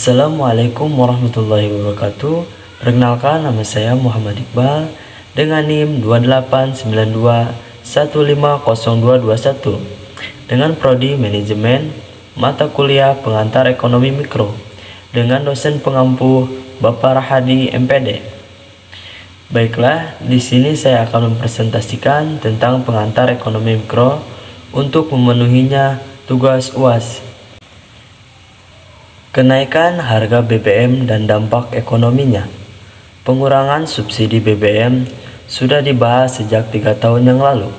Assalamualaikum warahmatullahi wabarakatuh. Perkenalkan, nama saya Muhammad Iqbal dengan NIM 2892150221 dengan prodi manajemen mata kuliah pengantar ekonomi mikro dengan dosen pengampu Bapak Rahadi MPD. Baiklah, di sini saya akan mempresentasikan tentang pengantar ekonomi mikro untuk memenuhinya tugas UAS. Kenaikan harga BBM dan dampak ekonominya. Pengurangan subsidi BBM sudah dibahas sejak 3 tahun yang lalu,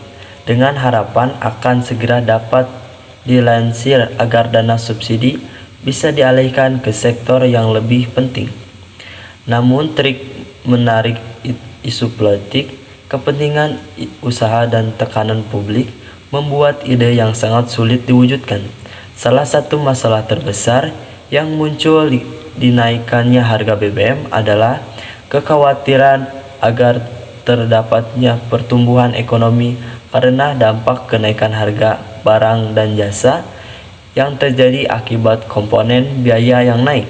dengan harapan akan segera dapat dilansir agar dana subsidi bisa dialihkan ke sektor yang lebih penting. Namun trik menarik isu politik, kepentingan usaha dan tekanan publik membuat ide yang sangat sulit diwujudkan. Salah satu masalah terbesar yang muncul dinaikannya harga BBM adalah kekhawatiran agar terdapatnya pertumbuhan ekonomi karena dampak kenaikan harga barang dan jasa yang terjadi akibat komponen biaya yang naik.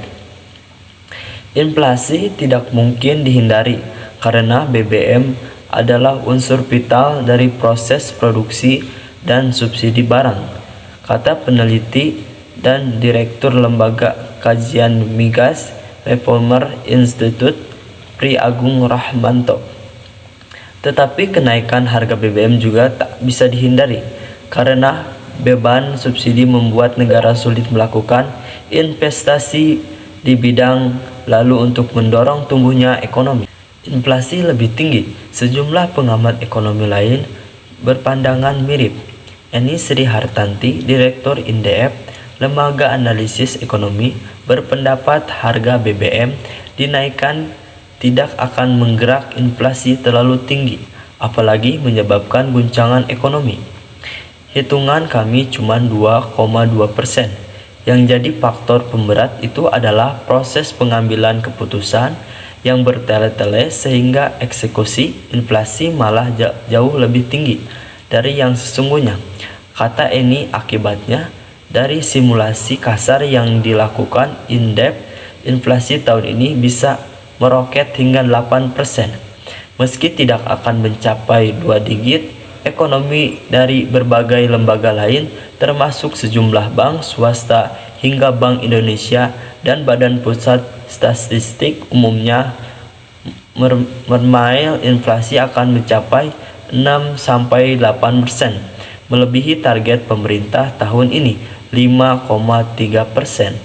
Inflasi tidak mungkin dihindari karena BBM adalah unsur vital dari proses produksi dan subsidi barang, kata peneliti dan Direktur Lembaga Kajian Migas Reformer Institute Pri Agung Rahmanto. Tetapi kenaikan harga BBM juga tak bisa dihindari karena beban subsidi membuat negara sulit melakukan investasi di bidang lalu untuk mendorong tumbuhnya ekonomi. Inflasi lebih tinggi. Sejumlah pengamat ekonomi lain berpandangan mirip. Eni Sri Hartanti, Direktur Indef Lembaga Analisis Ekonomi, berpendapat harga BBM dinaikkan tidak akan menggerak inflasi terlalu tinggi, apalagi menyebabkan guncangan ekonomi. Hitungan kami cuma 2,2%. Yang jadi faktor pemberat itu adalah proses pengambilan keputusan yang bertele-tele sehingga eksekusi inflasi malah jauh lebih tinggi dari yang sesungguhnya. Kata Eni, akibatnya dari simulasi kasar yang dilakukan Indef, inflasi tahun ini bisa meroket hingga 8%. Meski tidak akan mencapai 2 digit, ekonomi dari berbagai lembaga lain termasuk sejumlah bank swasta hingga Bank Indonesia dan Badan Pusat Statistik umumnya mermail inflasi akan mencapai 6-8%, melebihi target pemerintah tahun ini 5,3%.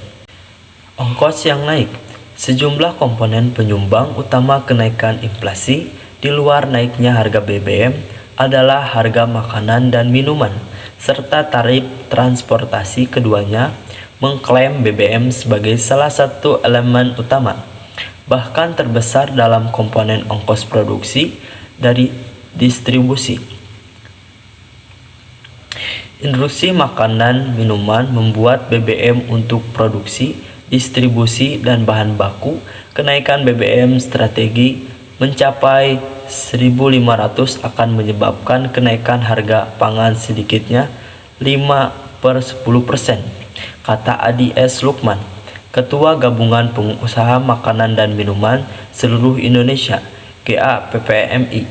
Ongkos yang naik. Sejumlah komponen penyumbang utama kenaikan inflasi di luar naiknya harga BBM adalah harga makanan dan minuman, serta tarif transportasi. Keduanya mengklaim BBM sebagai salah satu elemen utama, bahkan terbesar dalam komponen ongkos produksi dari distribusi. Industri makanan minuman membuat BBM untuk produksi, distribusi, dan bahan baku. Kenaikan BBM strategi mencapai 1.500 akan menyebabkan kenaikan harga pangan sedikitnya 5-10%, kata Adi S. Lukman, Ketua Gabungan Pengusaha Makanan dan Minuman Seluruh Indonesia (GAPPMI).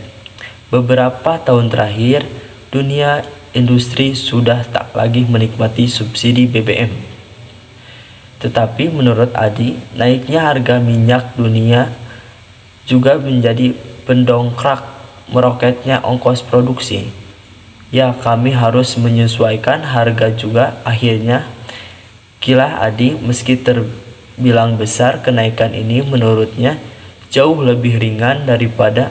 Beberapa tahun terakhir, dunia industri sudah tak lagi menikmati subsidi BBM. Tetapi menurut Adi, naiknya harga minyak dunia juga menjadi pendongkrak meroketnya ongkos produksi. Ya, kami harus menyesuaikan harga juga akhirnya, kilah Adi. Meski terbilang besar, kenaikan ini menurutnya jauh lebih ringan daripada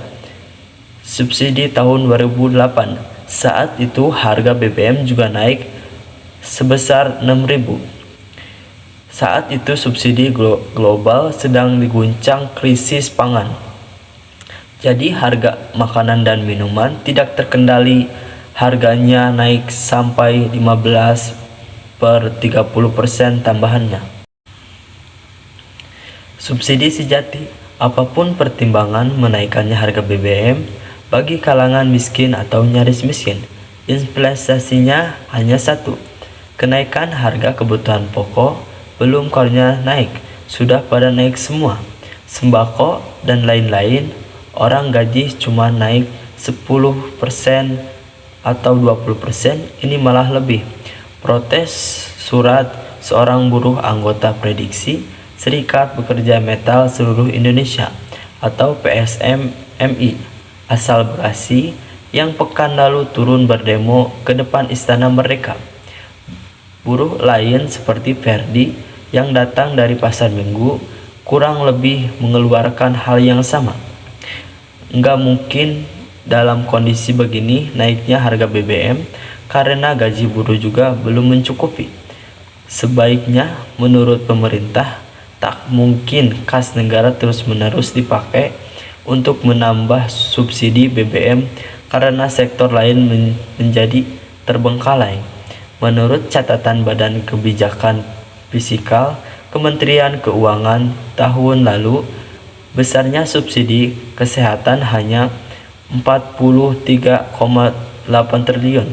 subsidi tahun 2008. Saat itu harga BBM juga naik sebesar 6.000. Saat itu subsidi global sedang diguncang krisis pangan. Jadi harga makanan dan minuman tidak terkendali, harganya naik sampai 15-30% tambahannya. Subsidi sejati. Apapun pertimbangan menaikkannya harga BBM, bagi kalangan miskin atau nyaris miskin, inflasinya hanya satu, kenaikan harga kebutuhan pokok belum core-nya naik, sudah pada naik semua. Sembako dan lain-lain, orang gaji cuma naik 10% atau 20%, ini malah lebih. Protes surat seorang buruh anggota Prediksi Serikat Pekerja Metal Seluruh Indonesia atau PSMMI asal Bekasi yang pekan lalu turun berdemo ke depan Istana Merdeka. Buruh lain seperti Verdi yang datang dari Pasar Minggu kurang lebih mengeluarkan hal yang sama. Nggak mungkin dalam kondisi begini naiknya harga BBM karena gaji buruh juga belum mencukupi. Sebaiknya menurut pemerintah tak mungkin kas negara terus-menerus dipakai untuk menambah subsidi BBM karena sektor lain menjadi terbengkalai. Menurut catatan Badan Kebijakan Fiskal Kementerian Keuangan tahun lalu, besarnya subsidi kesehatan hanya 43,8 triliun,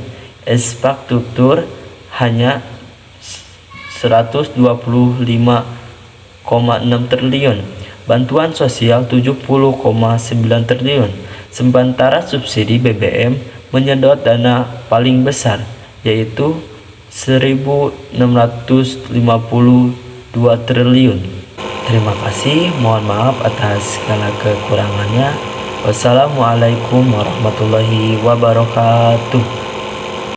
infrastruktur hanya 125,6 triliun, bantuan sosial 70,9 triliun, sementara subsidi BBM menyedot dana paling besar yaitu 1.652 triliun. Terima kasih, mohon maaf atas segala kekurangannya. Wassalamualaikum warahmatullahi wabarakatuh.